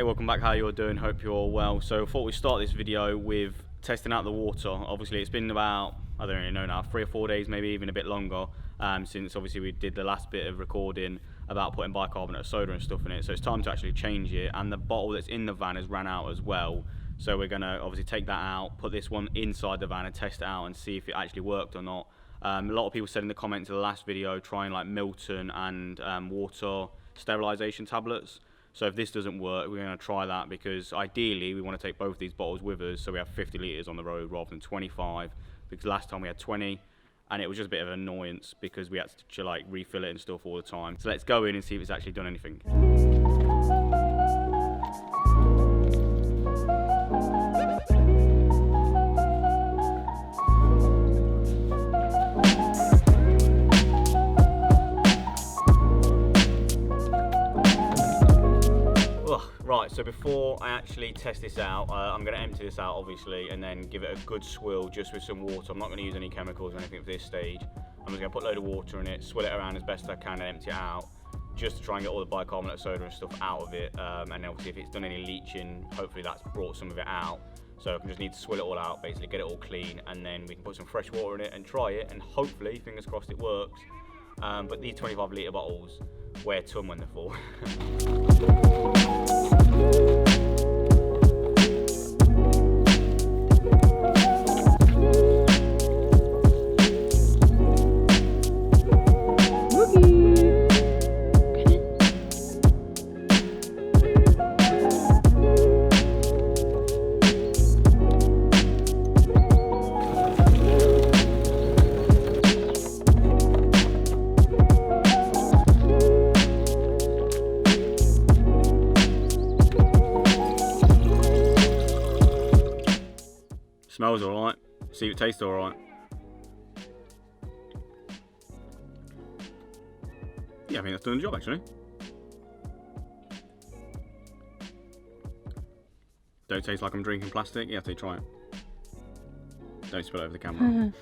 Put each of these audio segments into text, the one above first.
welcome back. How you're doing? Hope you're all well. So I thought we'd start this video with testing out the water. Obviously it's been about, I don't really know now, 3 or 4 days, maybe even a bit longer, since obviously we did the last bit of recording about putting bicarbonate of soda and stuff in it. So it's time to actually change it, and the bottle that's in the van has ran out as well. So we're gonna obviously take that out, put this one inside the van and test it out and see if it actually worked or not. A lot of people said in the comments of the last video trying like Milton and water sterilisation tablets. So if this doesn't work, we're going to try that, because ideally we want to take both these bottles with us so we have 50 litres on the road rather than 25, because last time we had 20 and it was just a bit of an annoyance because we had to like refill it and stuff all the time. So let's go in and see if it's actually done anything. Right, so before I actually test this out, I'm going to empty this out obviously and then give it a good swill just with some water. I'm not going to use any chemicals or anything for this stage. I'm just going to put a load of water in it, swill it around as best I can and empty it out, just to try and get all the bicarbonate of soda and stuff out of it. And obviously if it's done any leaching, hopefully that's brought some of it out. So I just need to swill it all out, basically get it all clean, and then we can put some fresh water in it and try it, and hopefully, fingers crossed, it works. But these 25 litre bottles weigh a ton when they're full. Smells alright. See if it tastes alright. Yeah, I think that's done the job actually. Don't taste like I'm drinking plastic. You have to try it. Don't spill it over the camera.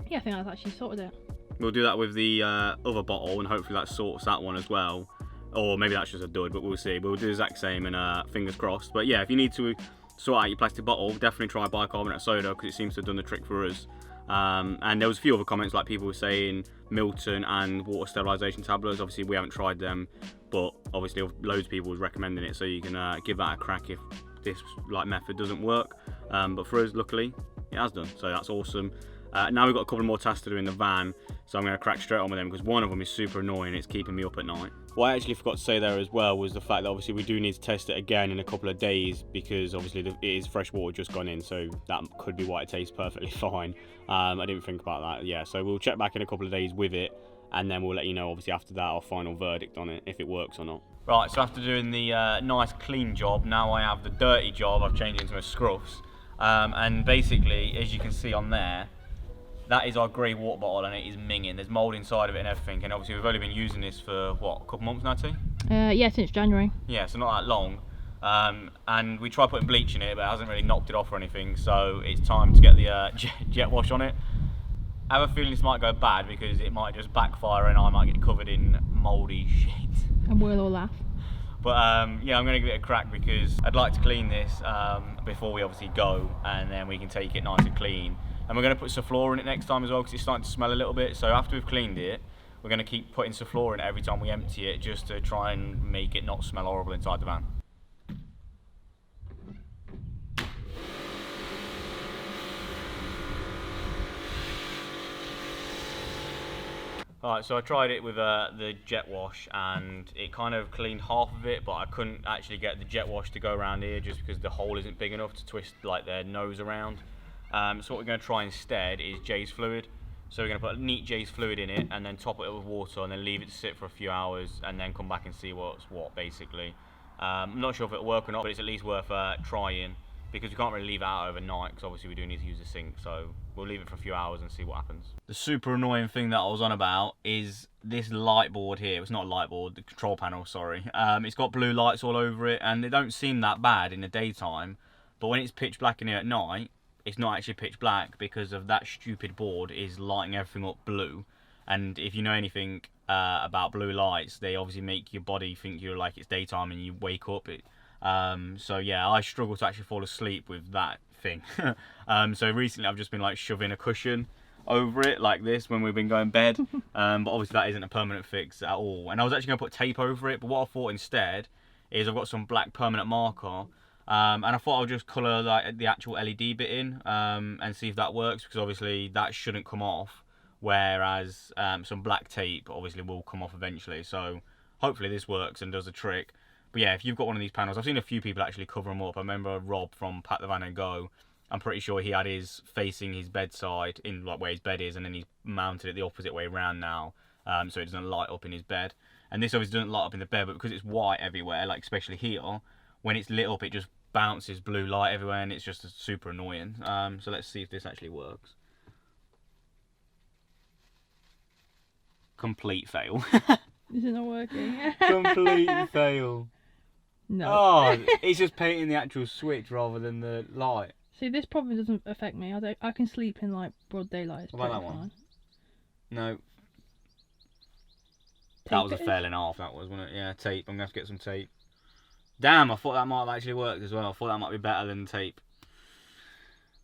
Yeah, I think that's actually sorted it. We'll do that with the other bottle, and hopefully that sorts that one as well. Or maybe that's just a dud, but we'll see. We'll do the exact same, and fingers crossed. But yeah, if you need to sort out your plastic bottle, definitely try bicarbonate of soda, because it seems to have done the trick for us. And there was a few other comments, like people were saying Milton and water sterilisation tablets. Obviously we haven't tried them, but obviously loads of people was recommending it, so you can give that a crack if this like method doesn't work. But for us, luckily, it has done, so that's awesome. Now we've got a couple more tasks to do in the van, so I'm going to crack straight on with them, because one of them is super annoying. It's keeping me up at night. What I actually forgot to say there as well was the fact that obviously we do need to test it again in a couple of days, because obviously it is fresh water just gone in, so that could be why it tastes perfectly fine. I didn't think about that. Yeah, so we'll check back in a couple of days with it, and then we'll let you know obviously after that our final verdict on it, if it works or not. Right, so after doing the nice clean job, now I have the dirty job. I've changed it into a scruffs, and basically, as you can see on there, that is our grey water bottle, and it is minging. There's mould inside of it and everything, and obviously we've only been using this for, what, a couple months now, T? Yeah, since January. Yeah, so not that long. And we tried putting bleach in it, but it hasn't really knocked it off or anything, so it's time to get the jet wash on it. I have a feeling this might go bad, because it might just backfire and I might get covered in mouldy shit. And we'll all laugh. But yeah, I'm going to give it a crack, because I'd like to clean this before we obviously go, and then we can take it nice and clean. And we're going to put Soufflor in it next time as well, because it's starting to smell a little bit. So after we've cleaned it, we're going to keep putting Soufflor in it every time we empty it, just to try and make it not smell horrible inside the van. Alright, so I tried it with the jet wash, and it kind of cleaned half of it, but I couldn't actually get the jet wash to go around here just because the hole isn't big enough to twist like their nose around. So what we're going to try instead is J's fluid. So we're going to put neat J's fluid in it, and then top it up with water, and then leave it to sit for a few hours, and then come back and see what's what, basically. I'm not sure if it'll work or not, but it's at least worth trying, because we can't really leave it out overnight, because obviously we do need to use the sink, so we'll leave it for a few hours and see what happens. The super annoying thing that I was on about is this light board here. It's not a light board, the control panel, sorry. It's got blue lights all over it, and they don't seem that bad in the daytime, but when it's pitch black in here at night, it's not actually pitch black, because of that stupid board is lighting everything up blue. And if you know anything about blue lights. They obviously make your body think you're like it's daytime and you wake up. So yeah, I struggle to actually fall asleep with that thing. So recently I've just been like shoving a cushion over it like this when we've been going to bed. But obviously that isn't a permanent fix at all. And I was actually going to put tape over it, but what I thought instead is I've got some black permanent marker. And I thought I'll just colour like the actual LED bit in and see if that works, because obviously that shouldn't come off, whereas some black tape obviously will come off eventually. So hopefully this works and does the trick. But yeah, if you've got one of these panels, I've seen a few people actually cover them up. I remember Rob from Pack the Van and Go, I'm pretty sure he had his facing his bedside in like where his bed is, and then he's mounted it the opposite way around now, so it doesn't light up in his bed. And this obviously doesn't light up in the bed, but because it's white everywhere, like especially here, when it's lit up it just bounces blue light everywhere, and it's just super annoying. So let's see if this actually works. Complete fail. Is it not working? Complete fail. No. Oh, it's just painting the actual switch rather than the light. See, this probably doesn't affect me. I can sleep in like broad daylight. It's What about pretty that one? fine. No. Tape That was a it in? fail and a half, that was, wasn't it? Yeah, tape. I'm going to have to get some tape. Damn, I thought that might have actually worked as well. I thought that might be better than tape.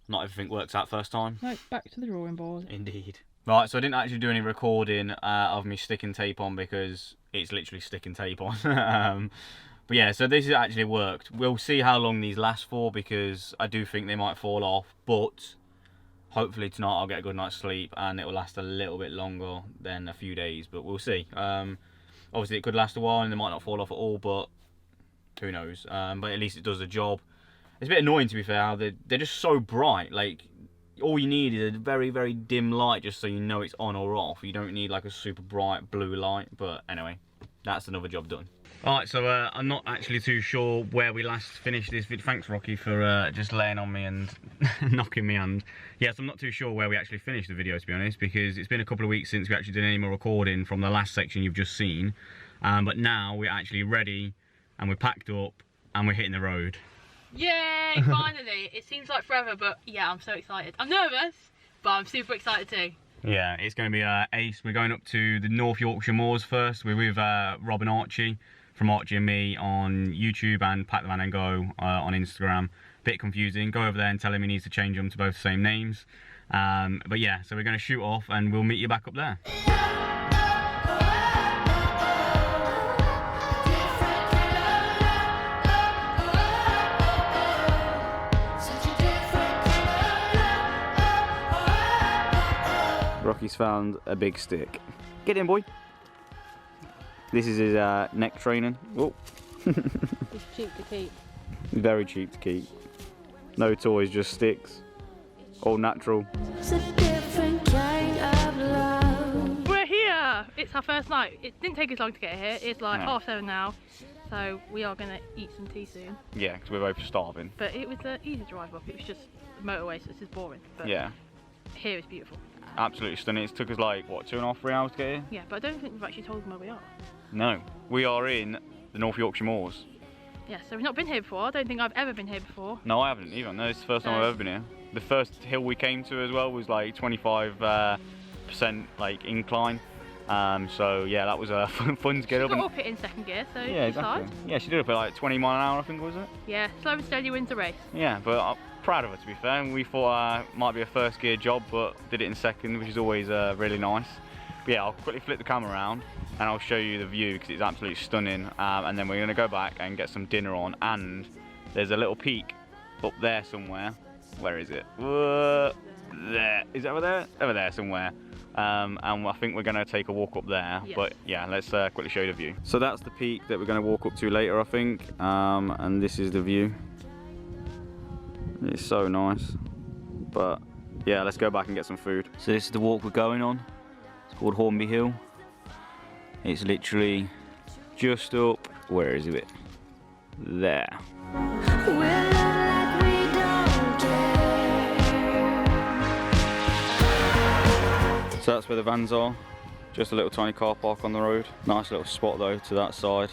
Not everything works out first time. No, back to the drawing board. Indeed. Right, so I didn't actually do any recording of me sticking tape on because it's literally sticking tape on. But yeah, so this has actually worked. We'll see how long these last for, because I do think they might fall off, but hopefully tonight I'll get a good night's sleep and it will last a little bit longer than a few days, but we'll see. Obviously it could last a while and they might not fall off at all, but who knows. But at least it does the job. It's a bit annoying, to be fair, how they're just so bright. Like, all you need is a very, very dim light just so you know it's on or off. You don't need like a super bright blue light, but anyway, that's another job done. Alright, so I'm not actually too sure where we last finished this video. Thanks, Rocky, for just laying on me and knocking me. And yes, I'm not too sure where we actually finished the video, to be honest, because it's been a couple of weeks since we actually did any more recording from the last section you've just seen. But now we're actually ready and we're packed up and we're hitting the road. Yay, finally. It seems like forever, but yeah, I'm so excited. I'm nervous, but I'm super excited too. Yeah, it's going to be ace. We're going up to the North Yorkshire Moors first. We're with Rob and Archie from Archie and me on YouTube, and Pack the Van and Go on Instagram. Bit confusing. Go over there and tell him he needs to change them to both the same names. But yeah, so we're going to shoot off and we'll meet you back up there. Rocky's found a big stick. Get in, boy. This is his neck training. Oh. It's cheap to keep. Very cheap to keep. No toys, just sticks. All natural. We're here! It's our first night. It didn't take us long to get here. It's like No. 7:30 now. So we are going to eat some tea soon. Yeah, because we're both starving. But it was an easy drive up. It was just the motorway, so this is boring. But Yeah, here is beautiful. absolutely stunning. It took us like, what, 2.5, 3 hours to get here? Yeah, but I don't think we've actually told them where we are. No. We are in the North Yorkshire Moors. Yeah, so we've not been here before. I don't think I've ever been here before. No, I haven't either. No, it's the first time I've ever been here. The first hill we came to as well was like 25% like incline. So yeah, that was fun to get She up. got And up it in second gear, so yeah, exactly. Yeah, she did it at like 20 mile an hour, I think, was it? Yeah, slow and steady wins the race. Yeah, but I'm proud of her, to be fair. We thought it might be a first gear job, but did it in second, which is always really nice. But yeah, I'll quickly flip the camera around and I'll show you the view because it's absolutely stunning. And then we're going to go back and get some dinner on. And there's a little peak up there somewhere. Where is it? There. Is it over there? Over there somewhere. And I think we're going to take a walk up there. Yes. But yeah, let's quickly show you the view. So that's the peak that we're going to walk up to later, I think. And this is the view. It's so nice. But yeah, let's go back and get some food. So this is the walk we're going on. It's called Hornby Hill. It's literally just up, where is it? There. So that's where the vans are. Just a little tiny car park on the road. Nice little spot though to that side.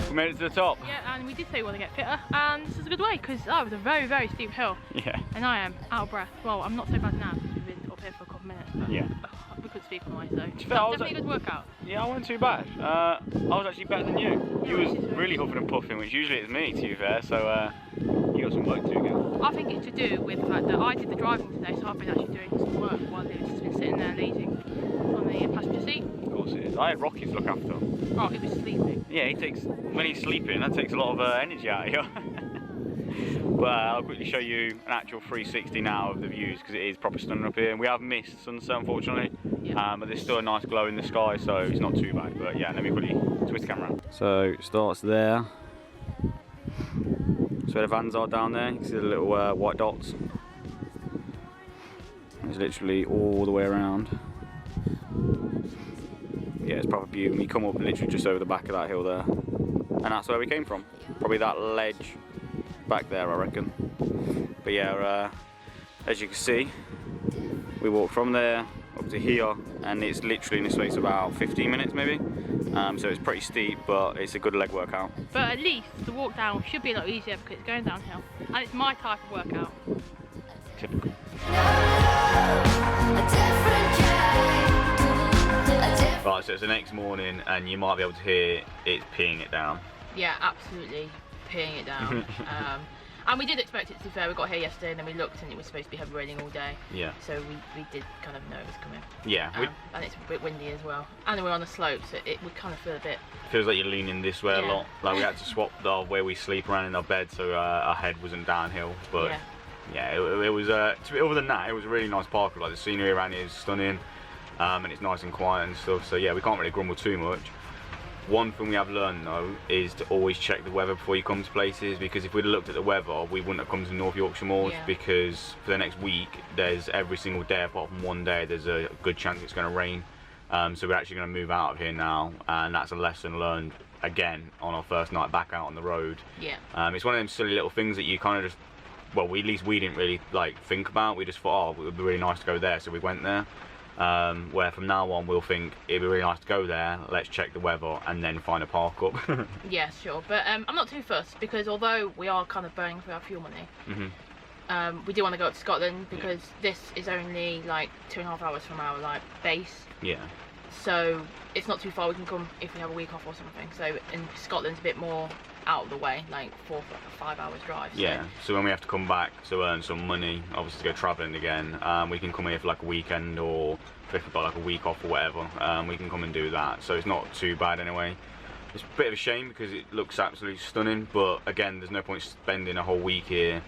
We made it to to the top. Yeah, and we did say we want to get fitter, and this is a good way because that was a very, very steep hill. Yeah. And I am out of breath. Well, I'm not so bad now because we've been up here for a couple of minutes. But Yeah. we could speak on my so. Definitely a good workout. Yeah, I wasn't too bad. I was actually better than you. You was really huffing and puffing, which usually is me, to be fair. So you got some work to do again. I think it's to do with the fact that I did the driving today, so I've been actually doing some work while Lewis's just been sitting there lazing on the passenger seat. Of course it is. I had Rocky to look after. Oh, he was sleeping. Yeah, when he's sleeping, that takes a lot of energy out of you. But I'll quickly show you an actual 360 now of the views because it is proper stunning up here. And we have missed sunset, unfortunately. Yeah. But there's still a nice glow in the sky, so it's not too bad. But yeah, let me quickly twist the camera. So it starts there. So where the vans are down there, you can see the little white dots. It's literally all the way around. Yeah, it's proper beautiful. You come up literally just over the back of that hill there. And that's where we came from. Probably that ledge back there, I reckon. But yeah, as you can see, we walked from there up to here, and it's literally in the space of about 15 minutes maybe. So it's pretty steep, but it's a good leg workout. But at least the walk down should be a lot easier because it's going downhill. And it's my type of workout. Typical. Right, so it's the next morning and you might be able to hear it's peeing it down. Yeah, absolutely peeing it down. And we did expect it, to be fair. We got here yesterday and then we looked and it was supposed to be heavy raining all day. Yeah. So we did kind of know it was coming. Yeah. And it's a bit windy as well. And we're on a slope, so we kind of feel a bit... Feels like you're leaning this way a lot. Like we had to swap where we sleep around in our bed so our head wasn't downhill. But yeah, it was, other than that, it was a really nice park. Like the scenery around here is stunning. And it's nice and quiet and stuff. So yeah, we can't really grumble too much. One thing we have learned though is to always check the weather before you come to places, because if we'd have looked at the weather we wouldn't have come to North Yorkshire Moors, because for the next week there's every single day apart from one day there's a good chance it's going to rain. So we're actually going to move out of here now, and that's a lesson learned again on our first night back out on the road. Yeah. It's one of them silly little things that you kind of just, well, at least we didn't really like think about. We just thought, oh, it would be really nice to go there, so we went there. Where from now on we'll think it'd be really nice to go there, let's check the weather and then find a park up. Yeah, sure, but I'm not too fussed because although we are kind of burning through our fuel money, we do want to go up to Scotland because this is only like 2.5 hours from our like base. Yeah. So it's not too far. We can come if we have a week off or something. So in Scotland's a bit more out of the way, like 4 or 5 hours drive. So. Yeah, so when we have to come back to earn some money, obviously to go travelling again, we can come here for like a weekend, or if we've got like a week off or whatever, we can come and do that. So it's not too bad anyway. It's a bit of a shame because it looks absolutely stunning, but again, there's no point spending a whole week here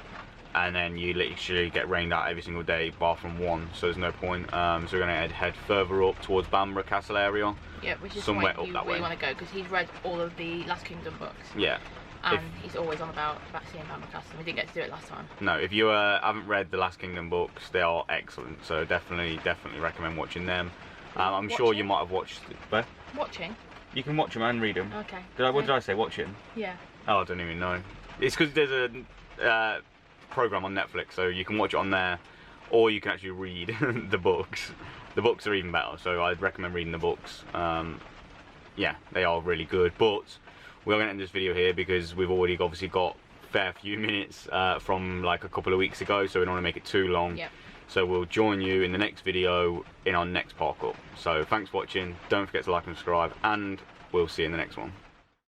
and then you literally get rained out every single day bar from one, so there's no point. So we're going to head further up towards Bamburgh Castle area. Yeah, which is somewhere up that way. Want to go because he's read all of the Last Kingdom books. Yeah. And he's always on about seeing Bamburgh Castle. We didn't get to do it last time. No, if you haven't read the Last Kingdom books, they are excellent. So definitely recommend watching them. I'm sure you might have watched. Where? Watching. You can watch them and read them. Okay. What did I say? Watching? Yeah. Oh, I don't even know. It's because there's a program on Netflix, so you can watch it on there, or you can actually read the books. The books are even better, so I'd recommend reading the books. Yeah, they are really good, but we're going to end this video here because we've already obviously got a fair few minutes from like a couple of weeks ago, so we don't want to make it too long. Yep. So we'll join you in the next video in our next park up. So thanks for watching, don't forget to like and subscribe, and we'll see you in the next one.